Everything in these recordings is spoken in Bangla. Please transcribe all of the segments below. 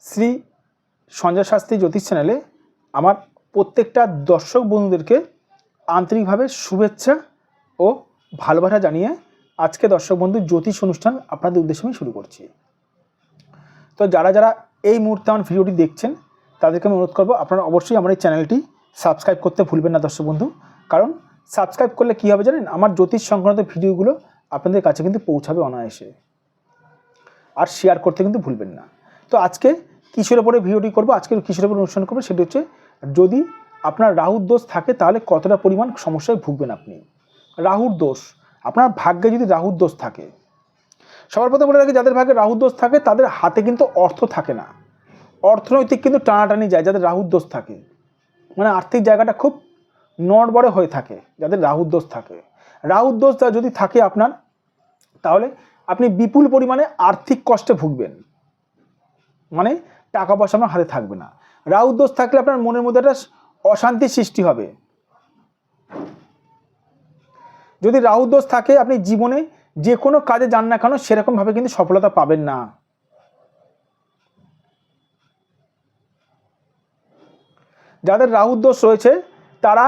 শ্রী সঞ্জয় শাস্ত্রী জ্যোতিষ চ্যানেলে আমার প্রত্যেকটা দর্শক বন্ধুদেরকে আন্তরিকভাবে শুভেচ্ছা ও ভালোবাসা জানিয়ে আজকে দর্শক বন্ধু জ্যোতিষ অনুষ্ঠান আপনাদের উদ্দেশ্যে আমি শুরু করছি। তো যারা যারা এই মুহূর্তে আমার ভিডিওটি দেখছেন তাদেরকে আমি অনুরোধ করবো আপনারা অবশ্যই আমার এই চ্যানেলটি সাবস্ক্রাইব করতে ভুলবেন না দর্শক বন্ধু। কারণ সাবস্ক্রাইব করলে কী হবে জানেন, আমার জ্যোতিষ সংক্রান্ত ভিডিওগুলো আপনাদের কাছে কিন্তু পৌঁছাবে অনায়াসে। আর শেয়ার করতে কিন্তু ভুলবেন না। তো আজকে কিসের ওপরে ভিডিওটি করবো, আজকে কিসের ওপরে অনুষ্ঠান করবো সেটি হচ্ছে যদি আপনার রাহুর দোষ থাকে তাহলে কতটা পরিমাণ সমস্যায় ভুগবেন আপনি। রাহুর দোষ, আপনার ভাগ্যে যদি রাহুর দোষ থাকে, সবার প্রথমে বলে রাখি যাদের ভাগ্যে রাহুর দোষ থাকে তাদের হাতে কিন্তু অর্থ থাকে না, অর্থনৈতিক কিন্তু টানাটানি যায় যাদের রাহুর দোষ থাকে, মানে আর্থিক জায়গাটা খুব নড়বড়ে হয়ে থাকে যাদের রাহুর দোষ থাকে। রাহুর দোষ যদি থাকে আপনার, তাহলে আপনি বিপুল পরিমাণে আর্থিক কষ্টে ভুগবেন, মানে টাকা পয়সা আপনার হাতে থাকবে না। রাহুর দোষ থাকলে আপনার মনের মধ্যে একটা অশান্তির সৃষ্টি হবে। যদি রাহুর দোষ থাকে আপনি জীবনে যে কোনো কাজে যান না কেন সেরকমভাবে কিন্তু সফলতা পাবেন না। যাদের রাহুর দোষ রয়েছে তারা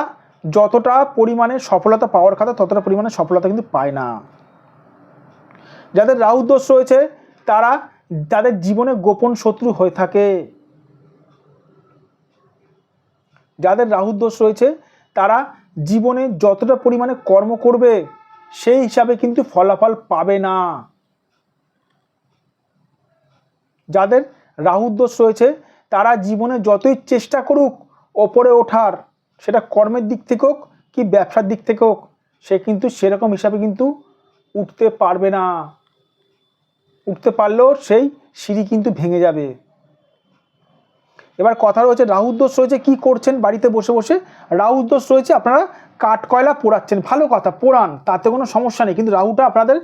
যতটা পরিমাণে সফলতা পাওয়ার কথা ততটা পরিমাণে সফলতা কিন্তু পায় না। যাদের রাহুর দোষ রয়েছে তারা তাদের জীবনে গোপন শত্রু হয়ে থাকে। যাদের রাহুর দোষ রয়েছে তারা জীবনে যতটা পরিমাণে কর্ম করবে সেই হিসাবে কিন্তু ফলাফল পাবে না। যাদের রাহুর দোষ রয়েছে তারা জীবনে যতই চেষ্টা করুক ওপরে ওঠার, সেটা কর্মের দিক থেকে হোক কি ব্যবসার দিক থেকে হোক, সে কিন্তু সেরকম হিসাবে কিন্তু উঠতে পারবে না। উঠতে পারলেও সেই সিঁড়ি কিন্তু ভেঙে যাবে। এবার কথা রয়েছে রাহুর দোষ রয়েছে কি করছেন বাড়িতে বসে বসে, রাহুর দোষ রয়েছে আপনারা কাঠ কয়লা পোড়াচ্ছেন, ভালো কথা পোড়ান, তাতে কোনো সমস্যা নেই, কিন্তু রাহুটা আপনাদের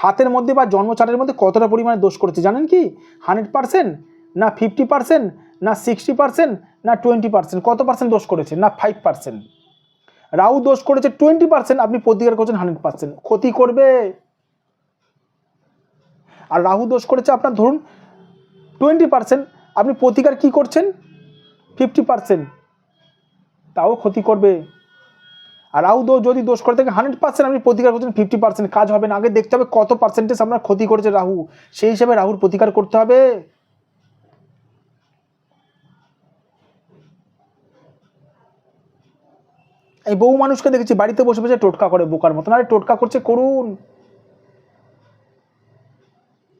হাতের মধ্যে বা জন্মচারের মধ্যে কতটা পরিমাণে দোষ করেছে জানেন কি? 100%, না 50%, না 60%, না 20%, কত পার্সেন্ট দোষ করেছে? না 5%। রাহু দোষ করেছে 20%, আপনি প্রতিকার করছেন 100%, ক্ষতি করবে। আর রাহু দোষ করেছে আপনার ধরুন 20%, আপনি প্রতিকার কি করছেন 50%, তাও ক্ষতি করবে। আর রাহু যদি দোষ করে থাকে 100%, আপনি প্রতিকার করছেন 50%, কাজ হবে না। আগে দেখতে হবে কত পার্সেন্টেজ আপনার ক্ষতি করেছে রাহু, সেই হিসাবে রাহুর প্রতিকার করতে হবে। এই বহু মানুষকে দেখেছি বাড়িতে বসে বসে টোটকা করে বোকার মতন। আরে টোটকা করছে করুন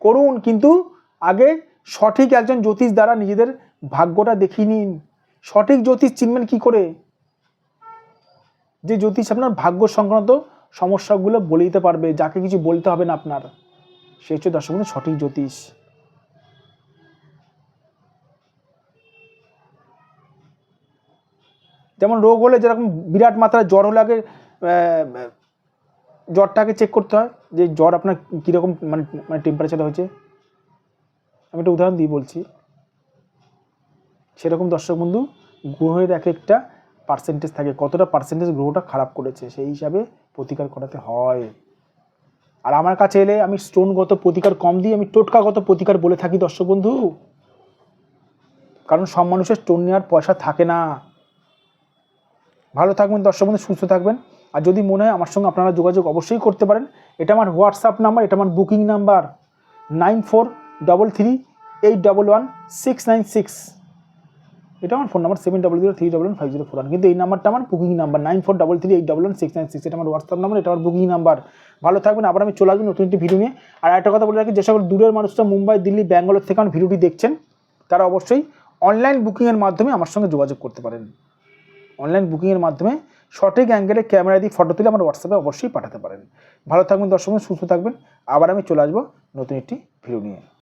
করুন, কিন্তু আগে সঠিক একজন জ্যোতিষ দ্বারা নিজেদের ভাগ্যটা দেখিয়ে নিন। সঠিক জ্যোতিষ চিনবেন কি করে? যে জ্যোতিষ আপনার ভাগ্য সংক্রান্ত সমস্যাগুলো বলে দিতে পারবে, যাকে কিছু বলতে হবে না আপনার, সে হচ্ছে দর্শক বন্ধু সঠিক জ্যোতিষ। যেমন রোগ হলে যেরকম বিরাট মাত্রায় জ্বর হলে আগে জ্বরটাকে চেক করতে হয় যে জ্বর আপনার কীরকম মানে টেম্পারেচার হয়েছে। আমি একটা উদাহরণ দিয়ে বলছি। সেরকম দর্শক বন্ধু গ্রহের এক একটা পার্সেন্টেজ থাকে, কতটা পার্সেন্টেজ গ্রহটা খারাপ করেছে সেই হিসাবে প্রতিকার করাতে হয়। আর আমার কাছে এলে আমি স্টোনগত প্রতিকার কম দিই, আমি টোটকাগত প্রতিকার বলে থাকি দর্শক বন্ধু। কারণ সব মানুষের স্টোন নেওয়ার পয়সা থাকে না। ভালো থাকবেন দর্শক বন্ধু, সুস্থ থাকবেন। আর যদি মনে হয় আমার সঙ্গে আপনারা যোগাযোগ অবশ্যই করতে পারেন। এটা আমার হোয়াটসঅ্যাপ নাম্বার, এটা আমার বুকিং নাম্বার 9433811696। এটা আমার ফোন নাম্বার 7003115041, কিন্তু এই নাম্বারটা আমার বুকিং নাম্বার 9433811696। এটা আমার হোয়াটসঅ্যাপ নাম্বার, এটা আমার বুকিং নাম্বার। ভালো থাকবেন। আবার আমি চলে আসবো নতুন একটি ভিডিও নিয়ে। আর একটা কথা বলে রাখি, যে সকল দূরের মানুষরা মুম্বাই, দিল্লি, ব্যাঙ্গালোর থেকে আমার ভিডিওটি দেখছেন তারা অবশ্যই অনলাইন বুকিংয়ের মাধ্যমে আমার সঙ্গে যোগাযোগ করতে পারেন। অনলাইন বুকিংয়ের মাধ্যমে সঠিক অ্যাঙ্গেলে ক্যামেরা দিয়ে ফটো তুলে আমার হোয়াটসঅ্যাপে অবশ্যই পাঠাতে পারেন। ভালো থাকবেন দর্শক, সুস্থ থাকবেন। আবার আমি চলে আসবো নতুন একটি ভিডিও নিয়ে।